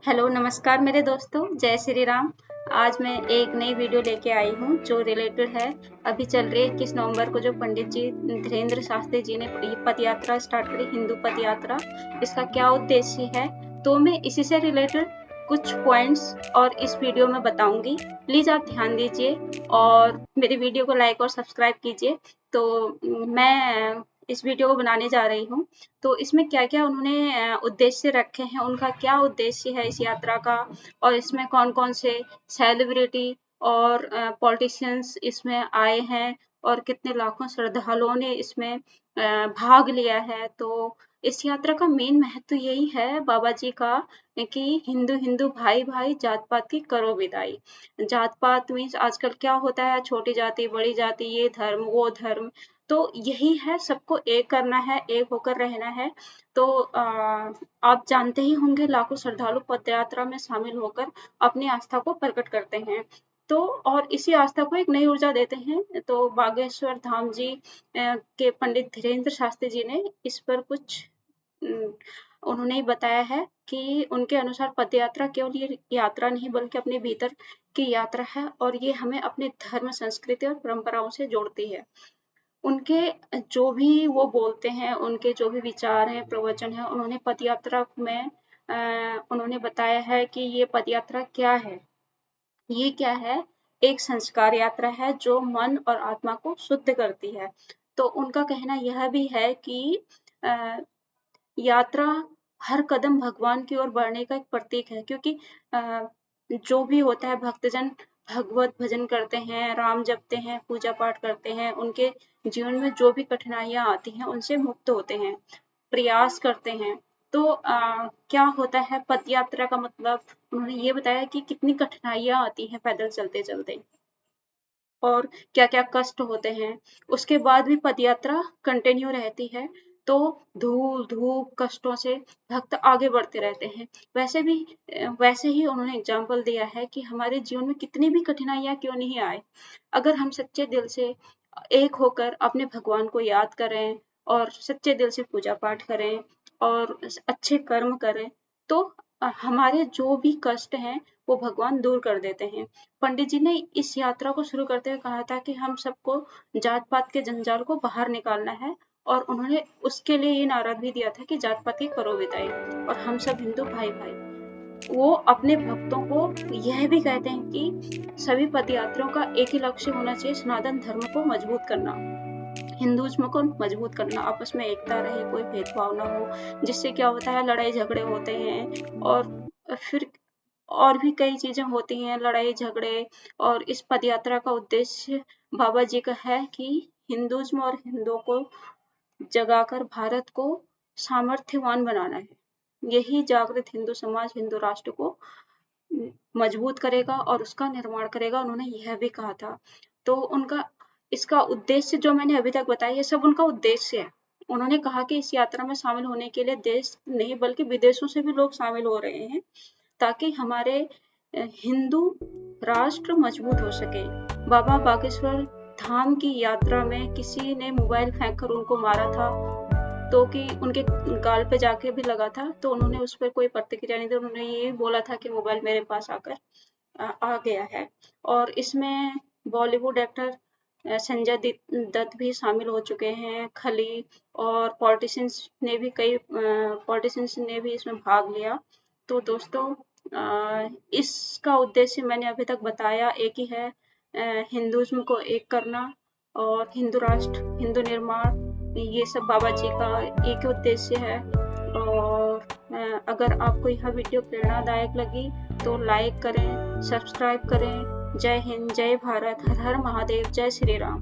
Hello नमस्कार मेरे दोस्तों, जय श्री राम। आज मैं एक नई वीडियो लेके आई हूँ जो रिलेटेड है। अभी चल रही है 21 नवंबर को जो पंडित जी धीरेन्द्र शास्त्री जी ने ये पद यात्रा स्टार्ट करी, हिंदू पद यात्रा। इसका क्या उद्देश्य है, तो मैं इसी से रिलेटेड कुछ पॉइंट्स और इस वीडियो में बताऊंगी। प्लीज आप ध्यान दीजिए और मेरी वीडियो को लाइक और सब्सक्राइब कीजिए। तो मैं इस वीडियो को बनाने जा रही हूँ। तो इसमें क्या-क्या उन्होंने उद्देश्य रखे हैं, उनका क्या उद्देश्य है इस यात्रा का, और इसमें कौन-कौन से सेलिब्रिटी और पॉलिटिशियंस इसमें आए हैं और कितने लाखों श्रद्धालुओं ने इसमें भाग लिया है। तो इस यात्रा का मेन महत्व यही है बाबा जी का कि हिंदू हिंदू भाई भाई जात पात की करो विदाई। जात पात मीन्स आजकल क्या होता है, छोटी जाति बड़ी जाति, ये धर्म वो धर्म, तो यही है, सबको एक करना है, एक होकर रहना है। तो आप जानते ही होंगे लाखों श्रद्धालु पदयात्रा में शामिल होकर अपनी आस्था को प्रकट करते हैं। तो और इसी आस्था को एक नई ऊर्जा देते हैं। तो बागेश्वर धाम जी के पंडित धीरेन्द्र शास्त्री जी ने इस पर कुछ उन्होंने बताया है कि उनके अनुसार पदयात्रा केवल ये यात्रा नहीं बल्कि अपने भीतर की यात्रा है और ये हमें अपने धर्म, संस्कृति और परंपराओं से जोड़ती है। उनके जो भी वो बोलते हैं, उनके जो भी विचार हैं, प्रवचन हैं, उन्होंने पदयात्रा में उन्होंने बताया है कि ये पदयात्रा क्या है। ये क्या है, एक संस्कार यात्रा है जो मन और आत्मा को शुद्ध करती है। तो उनका कहना यह भी है कि यात्रा हर कदम भगवान की ओर बढ़ने का एक प्रतीक है, क्योंकि जो भी होता है भक्तजन भगवत भजन करते हैं, राम जपते हैं, पूजा पाठ करते हैं, उनके जीवन में जो भी कठिनाइयां आती हैं उनसे मुक्त होते हैं, प्रयास करते हैं। तो क्या होता है पद यात्रा का मतलब, उन्होंने ये बताया कि कितनी कठिनाइयां आती हैं पैदल चलते चलते और क्या-क्या कष्ट होते हैं। उसके बाद भी पदयात्रा कंटिन्यू रहती है, तो धूल, धूप, कष्टों से भक्त आगे बढ़ते रहते हैं। वैसे ही उन्होंने एग्जाम्पल दिया है कि हमारे जीवन में कितनी भी कठिनाइयाँ क्यों नहीं आए, अगर हम सच्चे दिल से एक होकर अपने भगवान को याद करें और सच्चे दिल से पूजा पाठ करें और अच्छे कर्म करें, तो हमारे जो भी कष्ट हैं वो भगवान दूर कर देते हैं। पंडित जी ने इस यात्रा को शुरू करते हुए कहा था कि हम सबको जात पात के जंजाल को बाहर निकालना है, और उन्होंने उसके लिए ये नारा भी दिया था कि जात पात की करो विदाई और हम सब हिंदू भाई भाई। वो अपने भक्तों को यह भी कहते हैं कि सभी पदयात्रियों का एक ही लक्ष्य होना चाहिए, सनातन धर्म को मजबूत करना, हिंदुइज्म को मजबूत करना, आपस में एकता रहे, कोई भेदभाव ना हो, जिससे क्या होता है लड़ाई झगड़े होते हैं और फिर और भी कई चीजें होती हैं, लड़ाई झगड़े। और इस पदयात्रा का उद्देश्य बाबा जी का है कि हिंदुइज्म और हिंदुओं को जगाकर भारत को सामर्थ्यवान बनाना है। यही जागृत हिंदू समाज हिंदू राष्ट्र को मजबूत करेगा और उसका निर्माण करेगा, उन्होंने यह भी कहा था। तो उनका इसका उद्देश्य जो मैंने अभी तक बताया, ये सब उनका उद्देश्य है। उन्होंने कहा कि इस यात्रा में शामिल होने के लिए देश नहीं बल्कि विदेशों से भी लोग शामिल हो रहे हैं, ताकि हमारे हिंदू राष्ट्र मजबूत हो सके। बाबा बागेश्वर धाम की यात्रा में किसी ने मोबाइल फेंककर उनको मारा था, तो कि उनके गाल पे जाके भी लगा था, तो उन्होंने उस पर कोई प्रतिक्रिया नहीं दी। उन्होंने ये बोला था कि मोबाइल मेरे पास आकर आ गया है। और इसमें बॉलीवुड एक्टर संजय दत्त भी शामिल हो चुके हैं, खली, और पॉलिटिशियंस ने भी इसमें भाग लिया। तो दोस्तों इसका उद्देश्य मैंने अभी तक बताया एक ही है, हिंदुइज्म को एक करना और हिंदू राष्ट्र, हिंदू निर्माण, ये सब बाबा जी का एक उद्देश्य है। और अगर आपको यह वीडियो प्रेरणादायक लगी तो लाइक करें, सब्सक्राइब करें। जय हिंद, जय भारत, हर हर महादेव, जय श्री राम।